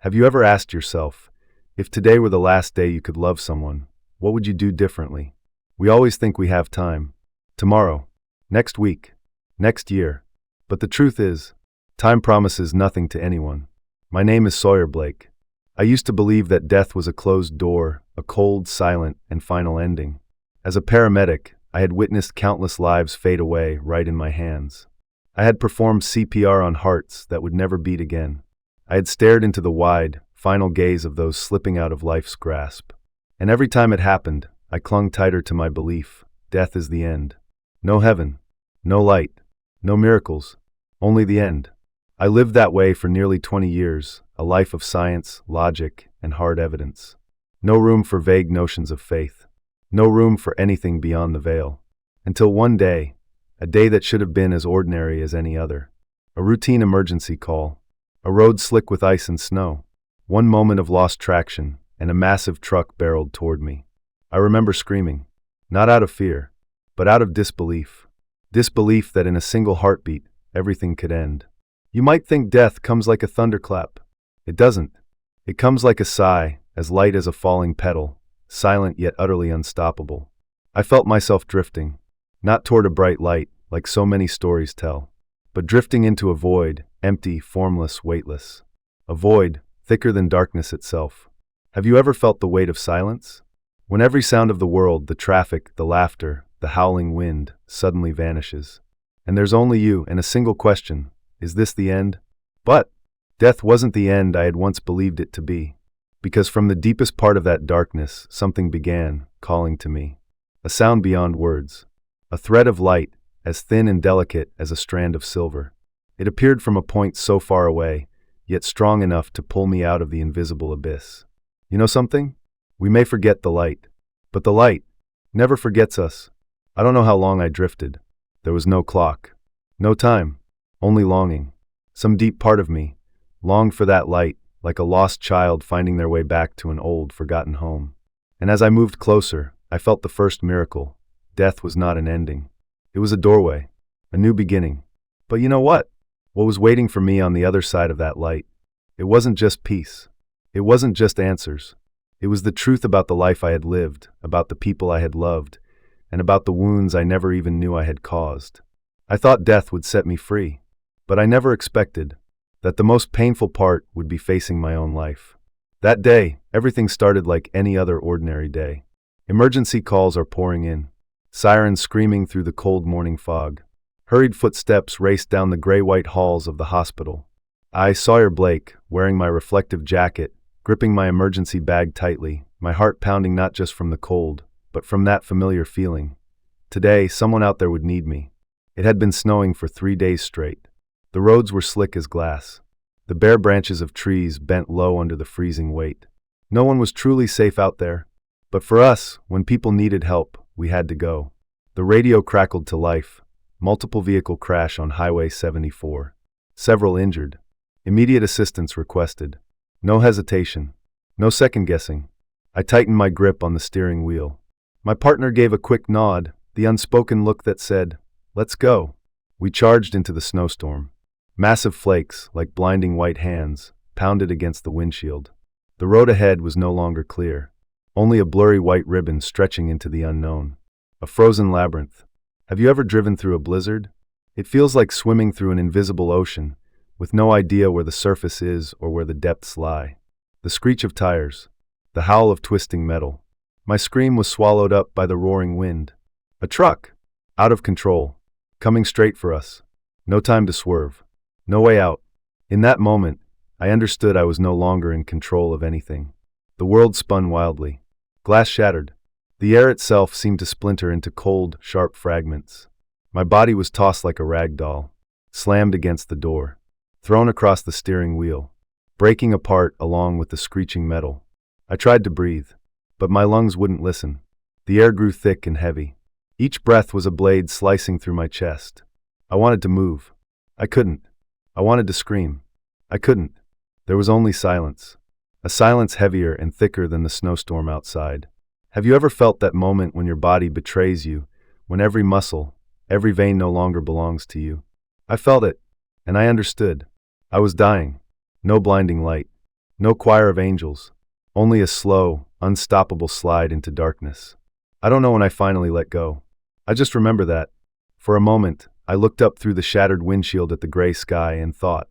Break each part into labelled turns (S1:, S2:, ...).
S1: Have you ever asked yourself, if today were the last day you could love someone, what would you do differently? We always think we have time. Tomorrow, next week, next year. But the truth is, time promises nothing to anyone. My name is Sawyer Blake. I used to believe that death was a closed door, a cold, silent, and final ending. As a paramedic, I had witnessed countless lives fade away right in my hands. I had performed CPR on hearts that would never beat again. I had stared into the wide, final gaze of those slipping out of life's grasp. And every time it happened, I clung tighter to my belief: death is the end. No heaven, no light, no miracles, only the end. I lived that way for nearly 20 years, a life of science, logic, and hard evidence. No room for vague notions of faith. No room for anything beyond the veil. Until one day, a day that should have been as ordinary as any other. A routine emergency call. A road slick with ice and snow. One moment of lost traction, and a massive truck barreled toward me. I remember screaming, not out of fear, but out of disbelief. Disbelief that in a single heartbeat, everything could end. You might think death comes like a thunderclap. It doesn't. It comes like a sigh, as light as a falling petal, silent yet utterly unstoppable. I felt myself drifting, not toward a bright light, like so many stories tell, but drifting into a void, empty, formless, weightless. A void, thicker than darkness itself. Have you ever felt the weight of silence? When every sound of the world, the traffic, the laughter, the howling wind, suddenly vanishes. And there's only you and a single question: is this the end? But death wasn't the end I had once believed it to be. Because from the deepest part of that darkness, something began, calling to me. A sound beyond words. A thread of light, as thin and delicate as a strand of silver. It appeared from a point so far away, yet strong enough to pull me out of the invisible abyss. You know something? We may forget the light, but the light never forgets us. I don't know how long I drifted. There was no clock, no time, only longing. Some deep part of me longed for that light, like a lost child finding their way back to an old, forgotten home. And as I moved closer, I felt the first miracle. Death was not an ending. It was a doorway, a new beginning. But you know what? What was waiting for me on the other side of that light? It wasn't just peace. It wasn't just answers. It was the truth about the life I had lived, about the people I had loved, and about the wounds I never even knew I had caused. I thought death would set me free, but I never expected that the most painful part would be facing my own life. That day, everything started like any other ordinary day. Emergency calls are pouring in, sirens screaming through the cold morning fog. Hurried footsteps raced down the gray-white halls of the hospital. I, Sawyer Blake, wearing my reflective jacket, gripping my emergency bag tightly, my heart pounding not just from the cold, but from that familiar feeling. Today, someone out there would need me. It had been snowing for 3 days straight. The roads were slick as glass. The bare branches of trees bent low under the freezing weight. No one was truly safe out there. But for us, when people needed help, we had to go. The radio crackled to life. Multiple vehicle crash on Highway 74. Several injured. Immediate assistance requested. No hesitation. No second guessing. I tightened my grip on the steering wheel. My partner gave a quick nod, the unspoken look that said, "Let's go." We charged into the snowstorm. Massive flakes, like blinding white hands, pounded against the windshield. The road ahead was no longer clear. Only a blurry white ribbon stretching into the unknown. A frozen labyrinth. Have you ever driven through a blizzard? It feels like swimming through an invisible ocean, with no idea where the surface is or where the depths lie. The screech of tires. The howl of twisting metal. My scream was swallowed up by the roaring wind. A truck! Out of control. Coming straight for us. No time to swerve. No way out. In that moment, I understood I was no longer in control of anything. The world spun wildly. Glass shattered. The air itself seemed to splinter into cold, sharp fragments. My body was tossed like a rag doll, slammed against the door, thrown across the steering wheel, breaking apart along with the screeching metal. I tried to breathe, but my lungs wouldn't listen. The air grew thick and heavy. Each breath was a blade slicing through my chest. I wanted to move. I couldn't. I wanted to scream. I couldn't. There was only silence. A silence heavier and thicker than the snowstorm outside. Have you ever felt that moment when your body betrays you, when every muscle, every vein no longer belongs to you? I felt it, and I understood. I was dying. No blinding light. No choir of angels. Only a slow, unstoppable slide into darkness. I don't know when I finally let go. I just remember that, for a moment, I looked up through the shattered windshield at the gray sky and thought,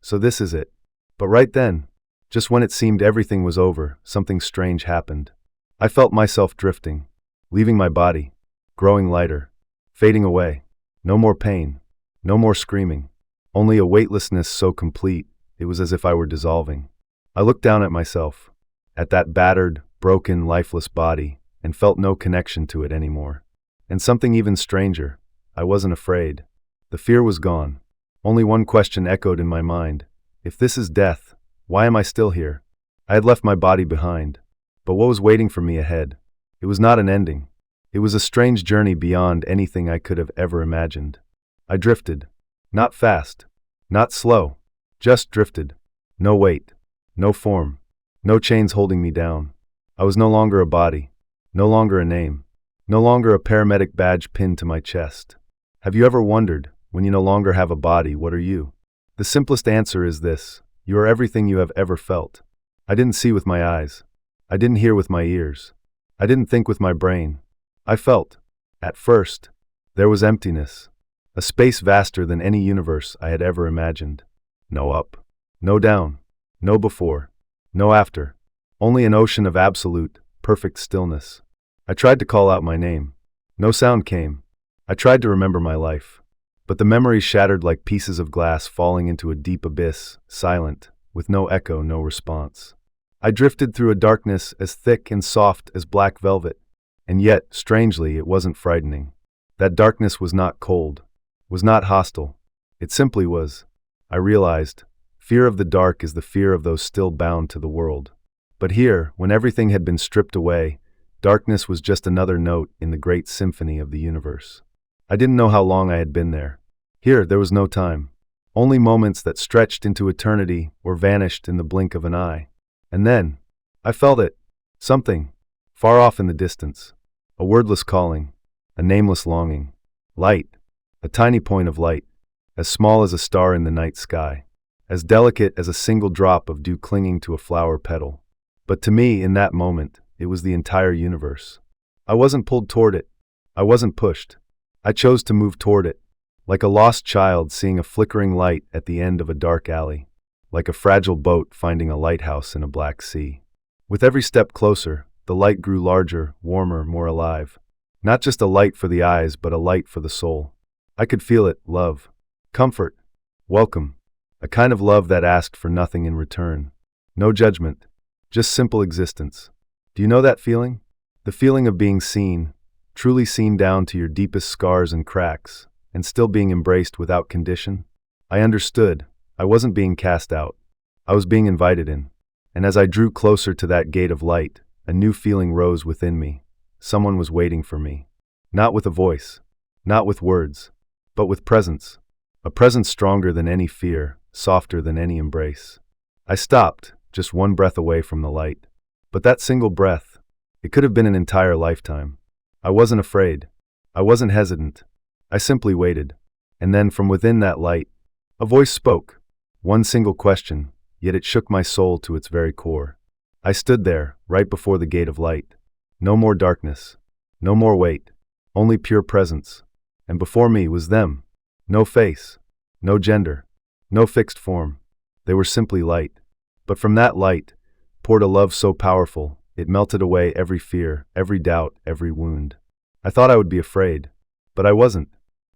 S1: so this is it. But right then, just when it seemed everything was over, something strange happened. I felt myself drifting, leaving my body, growing lighter, fading away. No more pain, no more screaming, only a weightlessness so complete, it was as if I were dissolving. I looked down at myself, at that battered, broken, lifeless body, and felt no connection to it anymore. And something even stranger, I wasn't afraid. The fear was gone. Only one question echoed in my mind. If this is death, why am I still here? I had left my body behind. But what was waiting for me ahead? It was not an ending. It was a strange journey beyond anything I could have ever imagined. I drifted. Not fast. Not slow. Just drifted. No weight. No form. No chains holding me down. I was no longer a body. No longer a name. No longer a paramedic badge pinned to my chest. Have you ever wondered, when you no longer have a body, what are you? The simplest answer is this: you are everything you have ever felt. I didn't see with my eyes. I didn't hear with my ears. I didn't think with my brain. I felt. At first, there was emptiness. A space vaster than any universe I had ever imagined. No up. No down. No before. No after. Only an ocean of absolute, perfect stillness. I tried to call out my name. No sound came. I tried to remember my life. But the memories shattered like pieces of glass falling into a deep abyss, silent, with no echo, no response. I drifted through a darkness as thick and soft as black velvet. And yet, strangely, it wasn't frightening. That darkness was not cold, was not hostile. It simply was. I realized, fear of the dark is the fear of those still bound to the world. But here, when everything had been stripped away, darkness was just another note in the great symphony of the universe. I didn't know how long I had been there. Here, there was no time. Only moments that stretched into eternity or vanished in the blink of an eye. And then, I felt it. Something, far off in the distance. A wordless calling, a nameless longing. Light, a tiny point of light, as small as a star in the night sky, as delicate as a single drop of dew clinging to a flower petal. But to me, in that moment, it was the entire universe. I wasn't pulled toward it. I wasn't pushed. I chose to move toward it, like a lost child seeing a flickering light at the end of a dark alley, like a fragile boat finding a lighthouse in a black sea. With every step closer, the light grew larger, warmer, more alive. Not just a light for the eyes, but a light for the soul. I could feel it: love, comfort, welcome, a kind of love that asked for nothing in return. No judgment, just simple existence. Do you know that feeling? The feeling of being seen, truly seen down to your deepest scars and cracks, and still being embraced without condition? I understood. I wasn't being cast out. I was being invited in. And as I drew closer to that gate of light, a new feeling rose within me. Someone was waiting for me. Not with a voice, not with words, but with presence. A presence stronger than any fear, softer than any embrace. I stopped, just one breath away from the light. But that single breath, it could have been an entire lifetime. I wasn't afraid. I wasn't hesitant. I simply waited. And then from within that light, a voice spoke. One single question, yet it shook my soul to its very core. I stood there, right before the gate of light. No more darkness. No more weight. Only pure presence. And before me was them. No face. No gender. No fixed form. They were simply light. But from that light poured a love so powerful, it melted away every fear, every doubt, every wound. I thought I would be afraid. But I wasn't.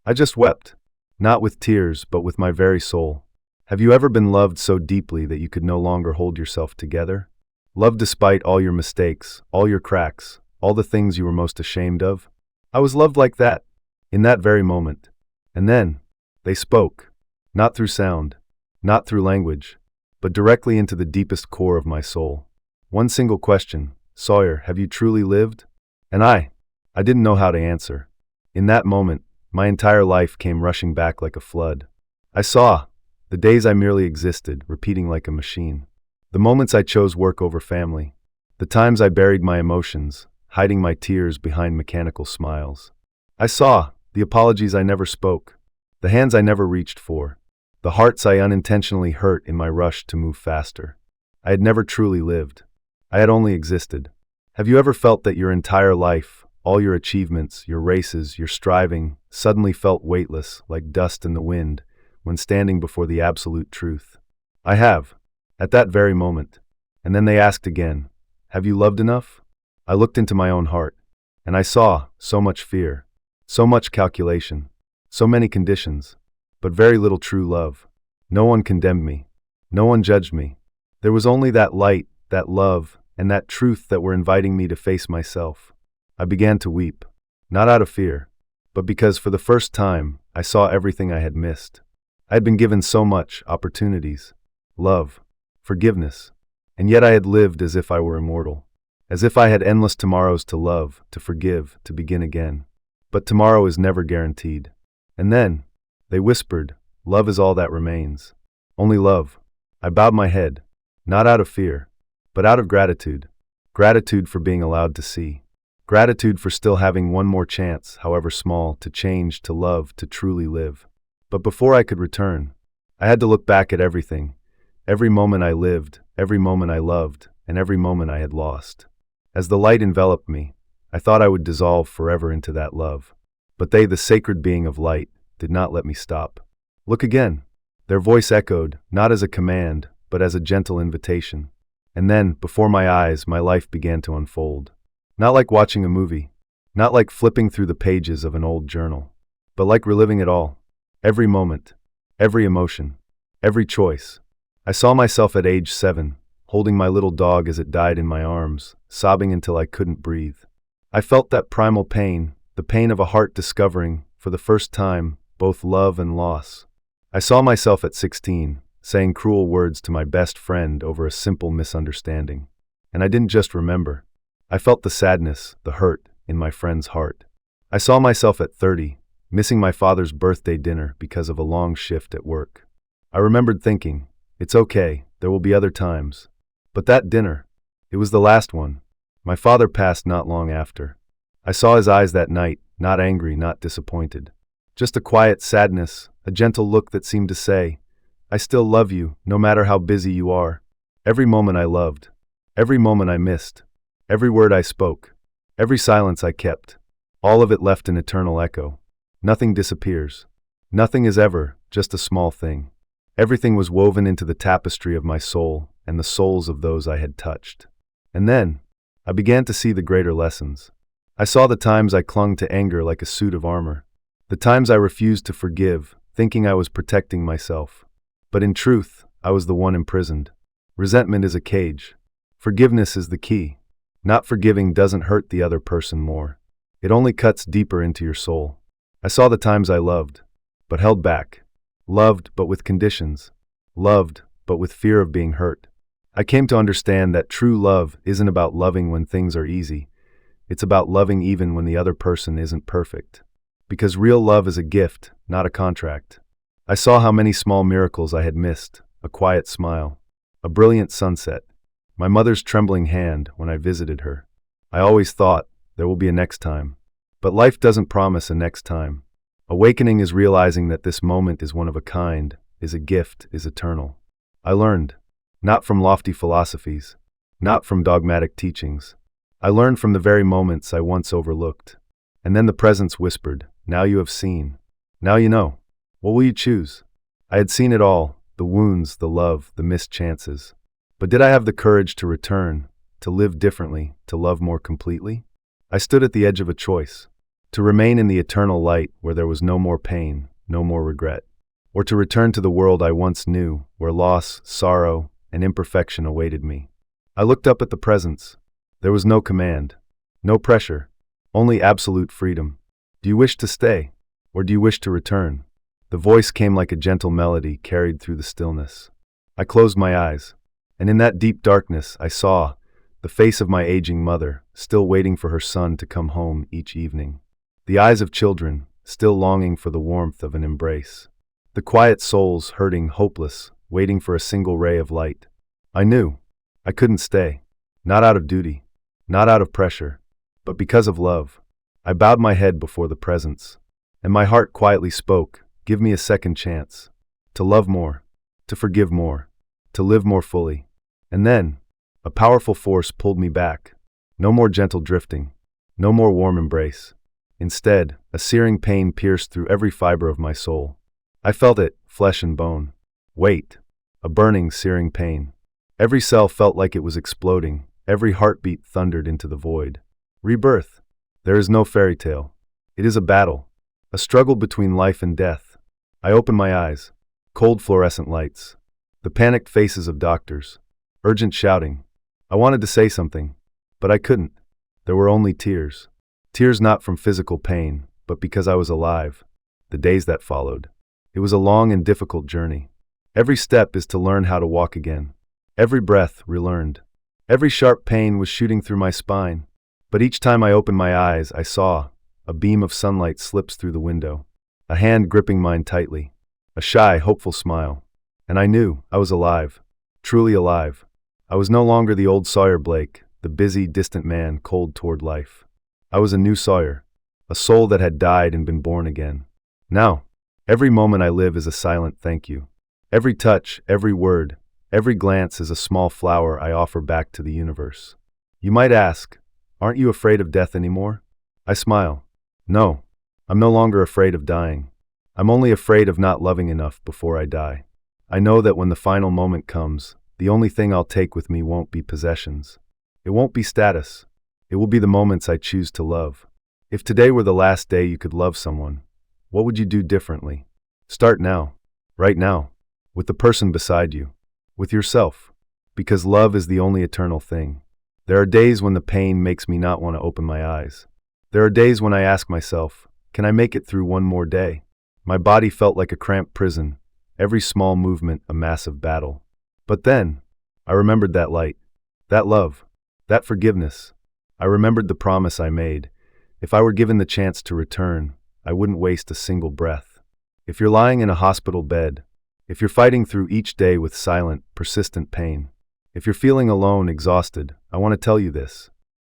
S1: I just wept. Not with tears, but with my very soul. Have you ever been loved so deeply that you could no longer hold yourself together? Loved despite all your mistakes, all your cracks, all the things you were most ashamed of? I was loved like that, in that very moment. And then, they spoke. Not through sound, not through language, but directly into the deepest core of my soul. One single question: Sawyer, have you truly lived? And I didn't know how to answer. In that moment, my entire life came rushing back like a flood. I saw the days I merely existed, repeating like a machine. The moments I chose work over family. The times I buried my emotions, hiding my tears behind mechanical smiles. I saw the apologies I never spoke, the hands I never reached for, the hearts I unintentionally hurt in my rush to move faster. I had never truly lived. I had only existed. Have you ever felt that your entire life, all your achievements, your races, your striving, suddenly felt weightless, like dust in the wind, when standing before the absolute truth? I have, at that very moment. And then they asked again, have you loved enough? I looked into my own heart, and I saw so much fear, so much calculation, so many conditions, but very little true love. No one condemned me. No one judged me. There was only that light, that love, and that truth that were inviting me to face myself. I began to weep, not out of fear, but because for the first time I saw everything I had missed. I had been given so much, opportunities, love, forgiveness, and yet I had lived as if I were immortal, as if I had endless tomorrows to love, to forgive, to begin again. But tomorrow is never guaranteed. And then, they whispered, love is all that remains. Only love. I bowed my head, not out of fear, but out of gratitude. Gratitude for being allowed to see. Gratitude for still having one more chance, however small, to change, to love, to truly live. But before I could return, I had to look back at everything. Every moment I lived, every moment I loved, and every moment I had lost. As the light enveloped me, I thought I would dissolve forever into that love. But they, the sacred being of light, did not let me stop. Look again. Their voice echoed, not as a command, but as a gentle invitation. And then, before my eyes, my life began to unfold. Not like watching a movie, not like flipping through the pages of an old journal, but like reliving it all. Every moment, every emotion, every choice. I saw myself at age 7, holding my little dog as it died in my arms, sobbing until I couldn't breathe. I felt that primal pain, the pain of a heart discovering, for the first time, both love and loss. I saw myself at 16, saying cruel words to my best friend over a simple misunderstanding. And I didn't just remember. I felt the sadness, the hurt, in my friend's heart. I saw myself at 30, missing my father's birthday dinner because of a long shift at work. I remembered thinking, it's okay, there will be other times. But that dinner, it was the last one. My father passed not long after. I saw his eyes that night, not angry, not disappointed. Just a quiet sadness, a gentle look that seemed to say, I still love you, no matter how busy you are. Every moment I loved, every moment I missed, every word I spoke, every silence I kept, all of it left an eternal echo. Nothing disappears. Nothing is ever just a small thing. Everything was woven into the tapestry of my soul and the souls of those I had touched. And then, I began to see the greater lessons. I saw the times I clung to anger like a suit of armor. The times I refused to forgive, thinking I was protecting myself. But in truth, I was the one imprisoned. Resentment is a cage. Forgiveness is the key. Not forgiving doesn't hurt the other person more. It only cuts deeper into your soul. I saw the times I loved, but held back. Loved, but with conditions. Loved, but with fear of being hurt. I came to understand that true love isn't about loving when things are easy. It's about loving even when the other person isn't perfect. Because real love is a gift, not a contract. I saw how many small miracles I had missed, a quiet smile, a brilliant sunset, my mother's trembling hand when I visited her. I always thought, there will be a next time. But life doesn't promise a next time. Awakening is realizing that this moment is one of a kind, is a gift, is eternal. I learned, not from lofty philosophies, not from dogmatic teachings. I learned from the very moments I once overlooked. And then the presence whispered, now you have seen. Now you know. What will you choose? I had seen it all, the wounds, the love, the missed chances. But did I have the courage to return, to live differently, to love more completely? I stood at the edge of a choice. To remain in the eternal light where there was no more pain, no more regret. Or to return to the world I once knew, where loss, sorrow, and imperfection awaited me. I looked up at the presence. There was no command, no pressure, only absolute freedom. Do you wish to stay, or do you wish to return? The voice came like a gentle melody carried through the stillness. I closed my eyes, and in that deep darkness I saw the face of my aging mother, still waiting for her son to come home each evening. The eyes of children, still longing for the warmth of an embrace. The quiet souls hurting, hopeless, waiting for a single ray of light. I knew I couldn't stay, not out of duty, not out of pressure, but because of love. I bowed my head before the presence, and my heart quietly spoke, give me a second chance. To love more, to forgive more, to live more fully. And then, a powerful force pulled me back. No more gentle drifting. No more warm embrace. Instead, a searing pain pierced through every fiber of my soul. I felt it, flesh and bone. Wait. A burning, searing pain. Every cell felt like it was exploding. Every heartbeat thundered into the void. Rebirth. There is no fairy tale. It is a battle. A struggle between life and death. I opened my eyes. Cold fluorescent lights. The panicked faces of doctors. Urgent shouting. I wanted to say something, but I couldn't. There were only tears. Tears not from physical pain, but because I was alive. The days that followed. It was a long and difficult journey. Every step is to learn how to walk again. Every breath relearned. Every sharp pain was shooting through my spine. But each time I opened my eyes, I saw a beam of sunlight slips through the window. A hand gripping mine tightly. A shy, hopeful smile. And I knew I was alive. Truly alive. I was no longer the old Sawyer Blake, the busy, distant man cold toward life. I was a new Sawyer, a soul that had died and been born again. Now, every moment I live is a silent thank you. Every touch, every word, every glance is a small flower I offer back to the universe. You might ask, aren't you afraid of death anymore? I smile. No, I'm no longer afraid of dying. I'm only afraid of not loving enough before I die. I know that when the final moment comes, the only thing I'll take with me won't be possessions. It won't be status. It will be the moments I choose to love. If today were the last day you could love someone, what would you do differently? Start now, right now, with the person beside you, with yourself, because love is the only eternal thing. There are days when the pain makes me not want to open my eyes. There are days when I ask myself, can I make it through one more day? My body felt like a cramped prison, every small movement a massive battle. But then, I remembered that light, that love, that forgiveness. I remembered the promise I made. If I were given the chance to return, I wouldn't waste a single breath. If you're lying in a hospital bed, if you're fighting through each day with silent, persistent pain, if you're feeling alone, exhausted, I want to tell you this.